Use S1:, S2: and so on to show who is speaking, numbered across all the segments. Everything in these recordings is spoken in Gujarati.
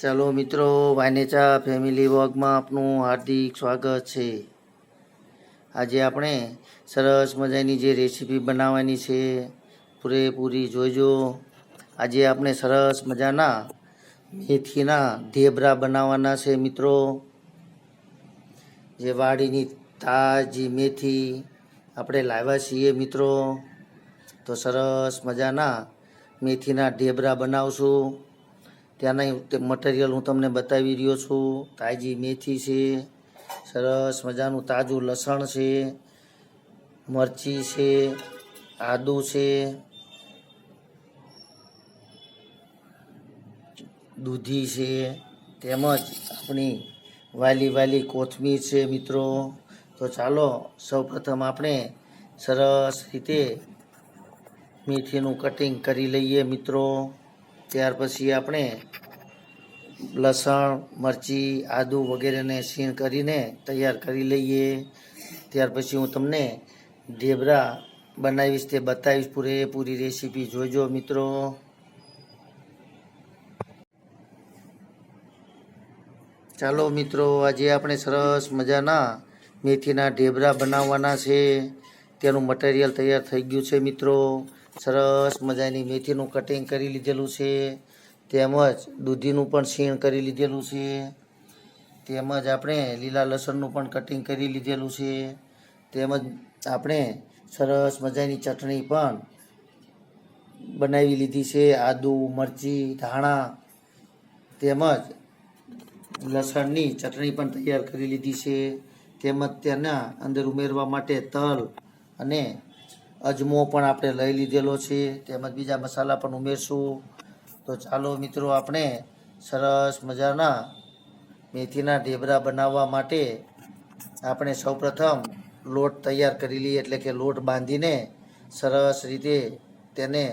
S1: ચાલો મિત્રો, વાનેચા ફેમિલી વ્લોગમાં આપનું હાર્દિક સ્વાગત છે। આજે આપણે સરસ મજાની જે રેસીપી બનાવવાની છે પૂરેપૂરી જોઈજો। આજે આપણે સરસ મજાના મેથીના ઢેબરા બનાવવાના છે મિત્રો। જે વાડીની તાજી મેથી આપણે લાવ્યા છીએ મિત્રો। તો સરસ મજાના મેથીના ઢેબરા બનાવશું। ત્યાંના મટીરિયલ હું તમને બતાવી રહ્યો છું। તાજી મેથી છે, સરસ મજાનું તાજું લસણ છે, મરચી છે, આદું છે, દૂધી છે, તેમજ આપણી વાલી કોથમીર છે મિત્રો। તો ચાલો સૌપ્રથમ આપણે સરસ રીતે મેથીનું કટિંગ કરી લઈએ મિત્રો। ત્યાર પછી આપણે લસણ, મરચી, આદુ વગેરેને છીણ કરીને તૈયાર કરી લઈએ। ત્યાર પછી હું તમને ઢેબરા બનાવીશ તે બતાવીશ। પૂરેપૂરી રેસીપી જોઈજો મિત્રો। ચાલો મિત્રો, આજે આપણે સરસ મજાના મેથીના ઢેબરા બનાવવાના છે। તેનું મટીરિયલ તૈયાર થઈ ગયું છે મિત્રો। સરસ મજાની મેથીનું કટિંગ કરી લીધેલું છે, તેમજ દૂધીનું પણ છીણ કરી લીધેલું છે, તેમજ આપણે લીલા લસણનું પણ કટિંગ કરી લીધેલું છે, તેમજ આપણે સરસ મજાની ચટણી પણ બનાવી લીધી છે। આદુ, મરચી, ધાણા તેમજ લસણની ચટણી પણ તૈયાર કરી લીધી છે, તેમજ તેના અંદર ઉમેરવા માટે તલ અને અજમો પણ આપણે લઈ લીધેલો છે, તેમજ બીજા મસાલા પણ ઉમેરશું। તો ચાલો મિત્રો, આપણે સરસ મજાના મેથીના ઢેબરા બનાવવા માટે આપણે સૌપ્રથમ લોટ તૈયાર કરી લઈએ, એટલે કે લોટ બાંધીને સરસ રીતે તેને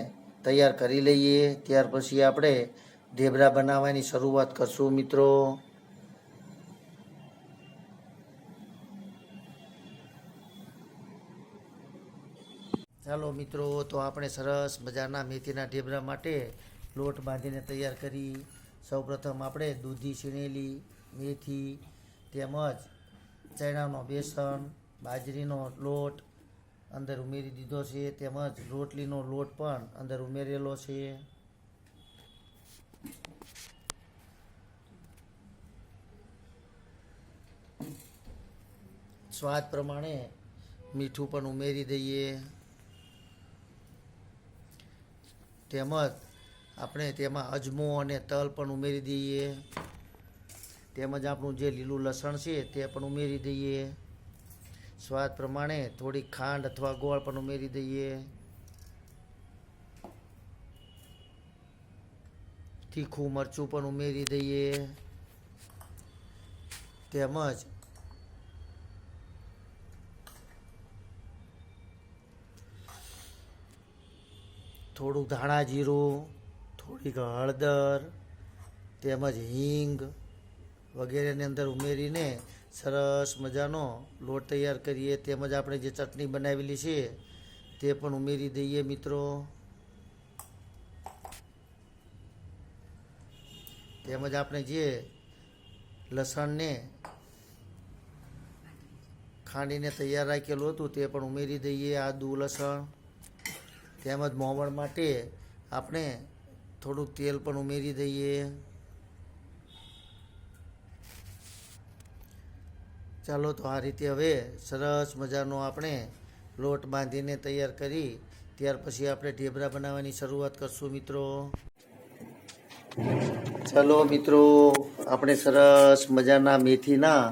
S1: તૈયાર કરી લઈએ। ત્યાર પછી આપણે ઢેબરા બનાવવાની શરૂઆત કરશું મિત્રો। ચાલો મિત્રો, તો આપણે સરસ મજાના મેથીના ઢેબરા માટે લોટ બાંધીને તૈયાર કરી। સૌપ્રથમ આપણે દૂધી છીણેલી, મેથી તેમજ ચણાનો બેસન, બાજરીનો લોટ અંદર ઉમેરી દીધો છે, તેમજ રોટલીનો લોટ પણ અંદર ઉમેરેલો છે। સ્વાદ પ્રમાણે મીઠું પણ ઉમેરી દઈએ, તેમજ આપણે તેમાં અજમો અને તલ પણ ઉમેરી દઈએ, તેમજ આપણું જે લીલું લસણ છે તે પણ ઉમેરી દઈએ। સ્વાદ પ્રમાણે થોડી ખાંડ અથવા ગોળ પણ ઉમેરી દઈએ। તીખું મરચું પણ ઉમેરી દઈએ, તેમજ થોડું ધાણા જીરું, થોડીક હળદર તેમજ હિંગ વગેરેની અંદર ઉમેરીને સરસ મજાનો લોટ તૈયાર કરીએ। તેમજ આપણે જે ચટણી બનાવેલી છે તે પણ ઉમેરી દઈએ મિત્રો। તેમજ આપણે જે લસણને ખાંડીને તૈયાર રાખેલું હતું તે પણ ઉમેરી દઈએ, આદુ લસણ। તેમજ મોવણ માટે આપણે થોડુંક તેલ પણ ઉમેરી દઈએ। ચાલો, તો આ રીતે હવે સરસ મજાનો આપણે લોટ બાંધીને તૈયાર કરી ત્યાર પછી આપણે ઢેબરા બનાવવાની શરૂઆત કરશું મિત્રો। ચાલો મિત્રો, આપણે સરસ મજાના મેથીના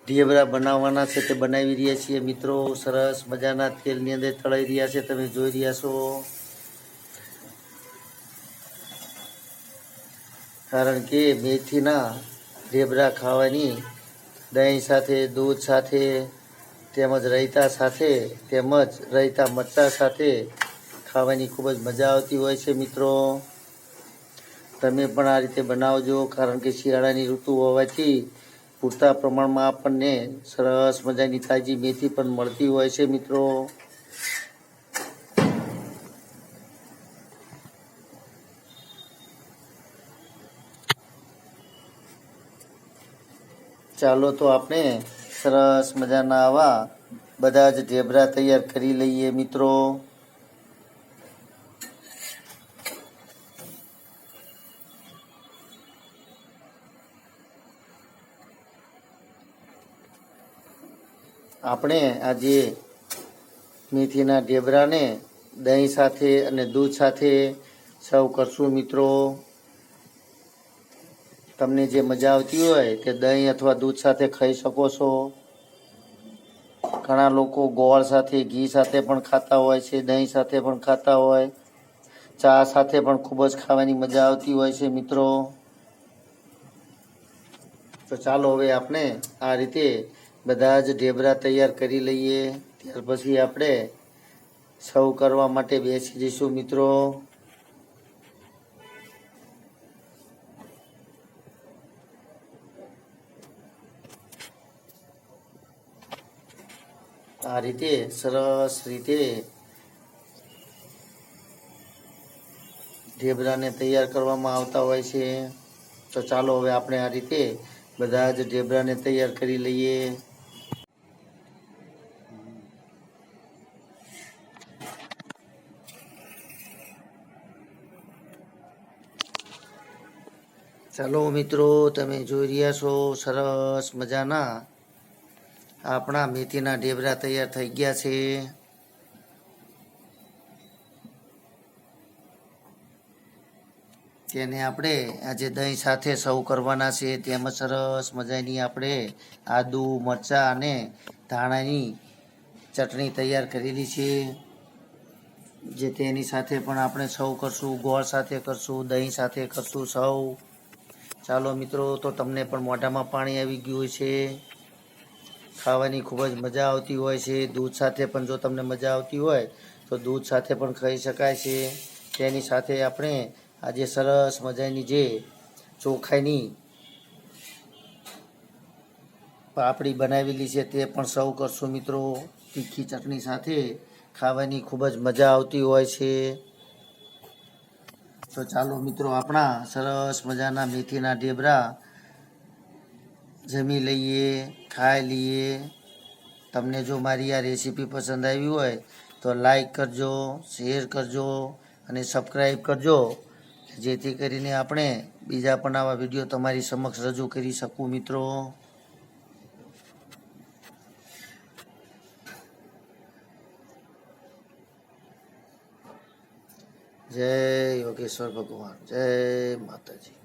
S1: ઢેબરા બનાવવાના છે તે બનાવી રહ્યા છીએ મિત્રો। સરસ મજાના તેલની અંદર તળાઈ રહ્યા છે, તમે જોઈ રહ્યા છો। કારણ કે મેથીના ઢેબરા ખાવાની દહીં સાથે, દૂધ સાથે તેમજ રાયતા સાથે તેમજ રાયતા મરચાં સાથે ખાવાની ખૂબ જ મજા આવતી હોય છે મિત્રો। તમે પણ આ રીતે બનાવજો, કારણ કે શિયાળાની ઋતુ હોવાથી પૂરતા પ્રમાણમાં આપણને સરસ મજાની તાજી મેથી પણ મળતી હોય છે મિત્રો। ચાલો તો આપણે સરસ મજાના આવા બધા જ ઢેબરા તૈયાર કરી લઈએ મિત્રો। આપણે આજે મેથીના ઢેબરાને દહીં સાથે અને દૂધ સાથે સર્વ કરશું મિત્રો। તમને જે મજા આવતી હોય તે દહીં અથવા દૂધ સાથે ખાઈ શકો છો। ઘણા લોકો ગોળ સાથે ઘી સાથે પણ ખાતા હોય છે, દહીં સાથે પણ ખાતા હોય, ચા સાથે પણ ખૂબ જ ખાવાની મજા આવતી હોય છે મિત્રો। તો ચાલો હવે આપણે આ રીતે બધા જ ઢેબરા તૈયાર કરી લઈએ, ત્યાર પછી આપણે સર્વ કરવા માટે બેસી જઈશું મિત્રો। આ રીતે સરસ રીતે ઢેબરાને તૈયાર કરવામાં આવતા હોય છે। તો ચાલો હવે આપણે આ રીતે બધા જ ઢેબરાને તૈયાર કરી લઈએ। ચાલો મિત્રો, તમે જોઈ રહ્યા છો સરસ મજાના આપણા મેથીના ઢેબરા તૈયાર થઈ ગયા છે। તેને આપણે આજે દહીં સાથે સર્વ કરવાના છે। તેમાં સરસ મજાની આપણે આદુ, મરચાં અને ધાણાની ચટણી તૈયાર કરેલી છે, જે તેની સાથે પણ આપણે સર્વ કરશું, ગોળ સાથે કરશું, દહીં સાથે કરશું સર્વ। ચાલો મિત્રો, તો તમને પણ મોઢામાં પાણી આવી ગયું હોય છે, ખાવાની ખૂબ જ મજા આવતી હોય છે। દૂધ સાથે પણ જો તમને મજા આવતી હોય તો દૂધ સાથે પણ ખાઈ શકાય છે। તેની સાથે આપણે આજે સરસ મજાની જે ચોખાની પાપડી બનાવેલી છે તે પણ સર્વ કરશું મિત્રો। તીખી ચટણી સાથે ખાવાની ખૂબ જ મજા આવતી હોય છે। તો ચાલો મિત્રો, આપણા સરસ મજાના મેથીના ઢેબરા જમી લઈએ, ખાઈ લઈએ। તમને જો મારી આ રેસીપી પસંદ આવી હોય તો લાઈક કરજો, શેર કરજો અને સબસ્ક્રાઈબ કરજો, જેથી કરીને આપણે બીજા પણ આવા વિડીયો તમારી સમક્ષ રજૂ કરી શકું મિત્રો। જય યોગેશ્વર ભગવાન, જય માતાજી।